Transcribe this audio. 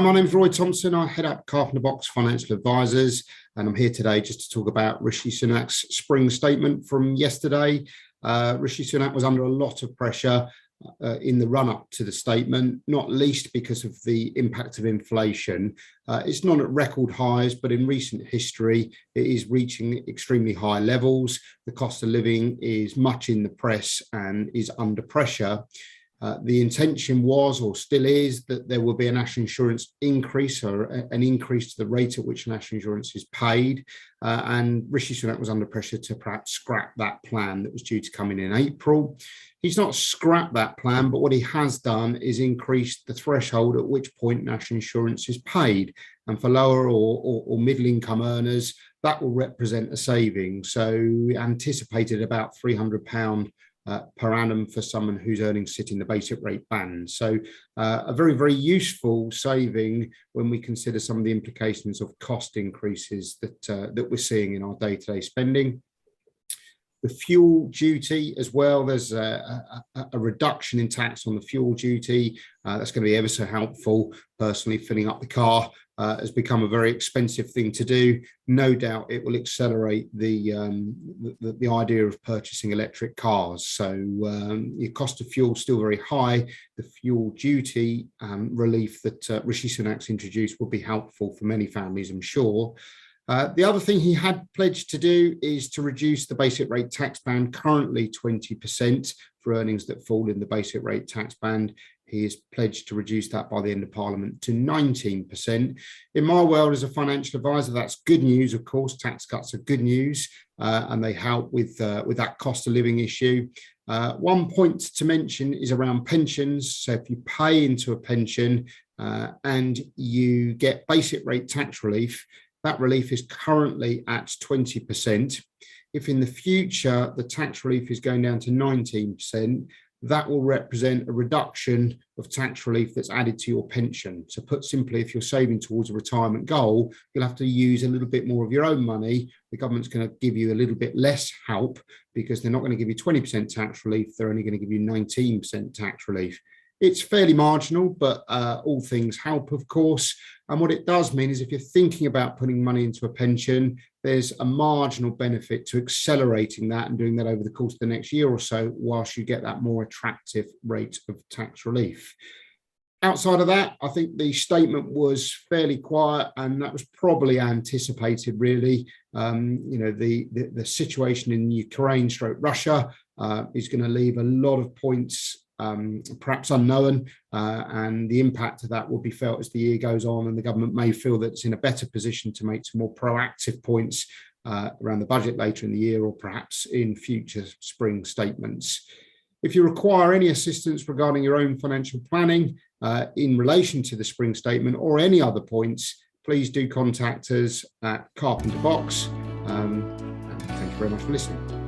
My name's Roy Thompson. I head up Carpenter Box Financial Advisers, and I'm here today just to talk about Rishi Sunak's spring statement from yesterday. Rishi Sunak was under a lot of pressure in the run-up to the statement, not least because of the impact of inflation. It's not at record highs, but in recent history, it is reaching extremely high levels. The cost of living is much in the press and is under pressure. The intention was, or still is, that there will be a national insurance increase, or an increase to the rate at which national insurance is paid. And Rishi Sunak was under pressure to perhaps scrap that plan that was due to come in April. He's not scrapped that plan, but what he has done is increased the threshold at which point national insurance is paid. And for lower or middle income earners, that will represent a saving. So anticipated about £300 per annum for someone whose earnings sit in the basic rate band. So a very, very useful saving when we consider some of the implications of cost increases that we're seeing in our day-to-day spending. The fuel duty as well, there's a reduction in tax on the fuel duty. That's going to be ever so helpful. Personally, filling up the car has become a very expensive thing to do. No doubt it will accelerate the idea of purchasing electric cars. So your cost of fuel is still very high. The fuel duty relief that Rishi Sunak's introduced will be helpful for many families, I'm sure. The other thing he had pledged to do is to reduce the basic rate tax band, currently 20% for earnings that fall in the basic rate tax band. He has pledged to reduce that by the end of Parliament to 19%. In my world as a financial advisor, that's good news, of course. Tax cuts are good news, and they help with that cost of living issue. One point to mention is around pensions. So if you pay into a pension and you get basic rate tax relief, that relief is currently at 20%. If in the future the tax relief is going down to 19%, that will represent a reduction of tax relief that's added to your pension. So put simply, if you're saving towards a retirement goal, you'll have to use a little bit more of your own money. The government's going to give you a little bit less help because they're not going to give you 20% tax relief. They're only going to give you 19% tax relief. It's fairly marginal, but all things help, of course. And what it does mean is if you're thinking about putting money into a pension, there's a marginal benefit to accelerating that and doing that over the course of the next year or so, whilst you get that more attractive rate of tax relief. Outside of that, I think the statement was fairly quiet, and that was probably anticipated, really. The situation in Ukraine/Russia is going to leave a lot of points perhaps unknown, and the impact of that will be felt as the year goes on, and the government may feel that it's in a better position to make some more proactive points around the budget later in the year, or perhaps in future spring statements. If you require any assistance regarding your own financial planning in relation to the spring statement or any other points, please do contact us at Carpenter Box. Thank you very much for listening.